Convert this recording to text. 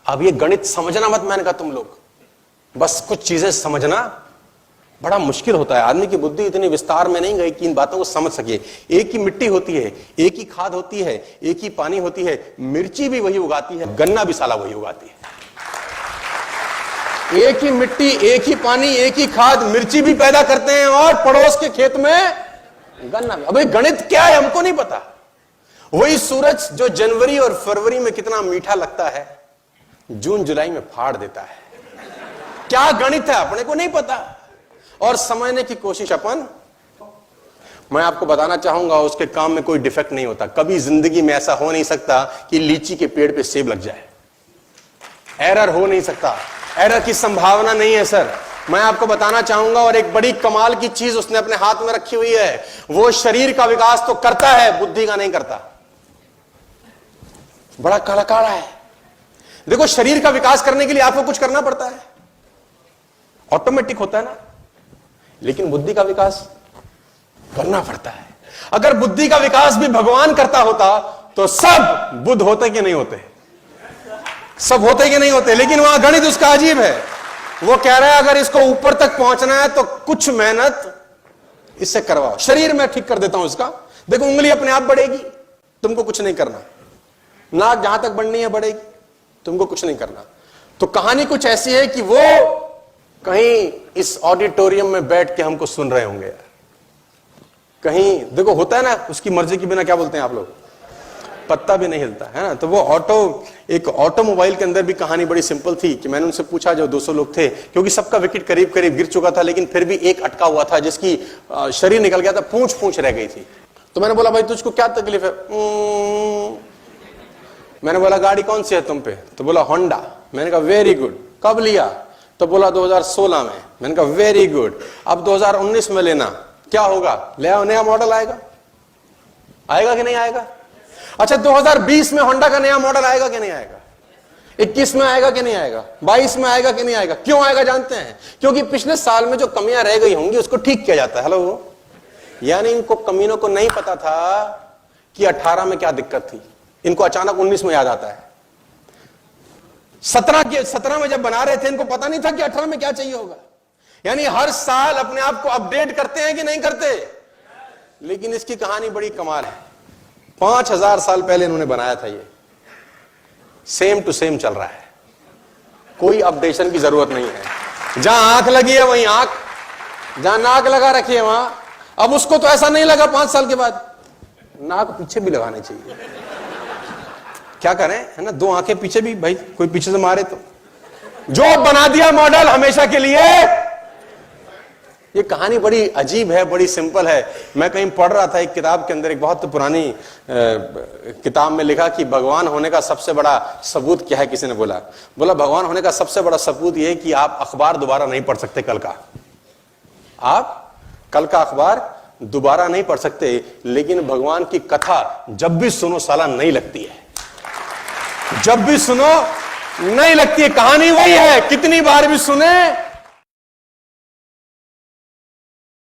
अब ये गणित समझना मत, मैंने कहा तुम लोग बस कुछ चीजें समझना बड़ा मुश्किल होता है। आदमी की बुद्धि इतनी विस्तार में नहीं गई कि इन बातों को समझ सके। एक ही मिट्टी होती है, एक ही खाद होती है, एक ही पानी होती है, मिर्ची भी वही उगाती है, गन्ना भी साला वही उगाती है। एक ही मिट्टी, एक ही पानी, एक ही खाद, मिर्ची भी पैदा करते हैं और पड़ोस के खेत में गन्ना भी। अबे गणित क्या है हमको नहीं पता। वही सूरज जो जनवरी और फरवरी में कितना मीठा लगता है, जून जुलाई में फाड़ देता है। क्या गणित है अपने को नहीं पता और समझने की कोशिश अपन। मैं आपको बताना चाहूंगा उसके काम में कोई डिफेक्ट नहीं होता। कभी जिंदगी में ऐसा हो नहीं सकता कि लीची के पेड़ पे सेब लग जाए। एरर हो नहीं सकता, एरर की संभावना नहीं है सर। मैं आपको बताना चाहूंगा और एक बड़ी कमाल की चीज उसने अपने हाथ में रखी हुई है। वो शरीर का विकास तो करता है, बुद्धि का नहीं करता। बड़ा कड़काड़ा है। देखो शरीर का विकास करने के लिए आपको कुछ करना पड़ता है, ऑटोमेटिक होता है ना, लेकिन बुद्धि का विकास करना पड़ता है। अगर बुद्धि का विकास भी भगवान करता होता तो सब बुद्ध होते कि नहीं होते? सब होते कि नहीं होते? लेकिन वहां गणित उसका अजीब है। वो कह रहा है अगर इसको ऊपर तक पहुंचना है तो कुछ मेहनत इससे करवाओ। शरीर में ठीक कर देता हूं इसका, देखो उंगली अपने आप बढ़ेगी, तुमको कुछ नहीं करना। नाक जहां तक बढ़नी है बढ़ेगी, तुमको कुछ नहीं करना। तो कहानी कुछ ऐसी है कि वो कहीं इस ऑडिटोरियम में बैठ के हमको सुन रहे होंगे यार। कहीं देखो होता है ना, उसकी मर्जी के बिना क्या बोलते हैं आप लोग, पत्ता भी नहीं हिलता है ना। तो वो एक ऑटोमोबाइल के अंदर भी कहानी बड़ी सिंपल थी कि मैंने उनसे पूछा, जो 200 लोग थे, क्योंकि सबका विकेट करीब करीब गिर चुका था, लेकिन फिर भी एक अटका हुआ था जिसकी शरीर निकल गया था, पूंछ रह गई थी। तो मैंने बोला भाई तुझको क्या तकलीफ है? मैंने बोला गाड़ी कौन सी है तुम पे? तो बोला होंडा। मैंने कहा वेरी गुड, कब लिया? तो बोला 2016 में। मैंने कहा वेरी गुड, अब 2019 में लेना, क्या होगा? ले आओ, नया मॉडल आएगा। आएगा कि नहीं आएगा? अच्छा 2020 में होंडा का नया मॉडल आएगा कि नहीं आएगा? 21 में आएगा कि नहीं आएगा? 22 में आएगा कि नहीं आएगा? क्यों आएगा जानते हैं? क्योंकि पिछले साल में जो कमियां रह गई होंगी उसको ठीक किया जाता है। हेलो, यानी इनको कमीनों को नहीं पता था कि 18 में क्या दिक्कत थी, इनको अचानक 19 में याद आता है। 17 में जब बना रहे थे इनको पता नहीं था कि 18 में क्या चाहिए होगा। यानी हर साल अपने आप को अपडेट करते हैं कि नहीं करते? लेकिन इसकी कहानी बड़ी कमाल है। 5000 साल पहले इन्होंने बनाया था, ये सेम टू सेम चल रहा है, कोई अपडेशन की जरूरत नहीं है। जहां आंख लगी है वहीं आंख, जहां नाक लगा रखी है वहां। अब उसको तो ऐसा नहीं लगा 5 साल के बाद, नाक पीछे भी लगानी चाहिए। क्या करें, है ना, 2 आंखें पीछे भी, भाई कोई पीछे से मारे तो। जो बना दिया मॉडल हमेशा के लिए। ये कहानी बड़ी अजीब है, बड़ी सिंपल है। मैं कहीं पढ़ रहा था एक किताब के अंदर, एक बहुत पुरानी किताब में लिखा कि भगवान होने का सबसे बड़ा सबूत क्या है। किसी ने बोला भगवान होने का सबसे बड़ा सबूत यह है कि आप अखबार दोबारा नहीं पढ़ सकते कल का। आप कल का अखबार दोबारा नहीं पढ़ सकते, लेकिन भगवान की कथा जब भी सुनो साला नहीं लगती है, जब भी सुनो नहीं लगती है। कहानी वही है, कितनी बार भी सुने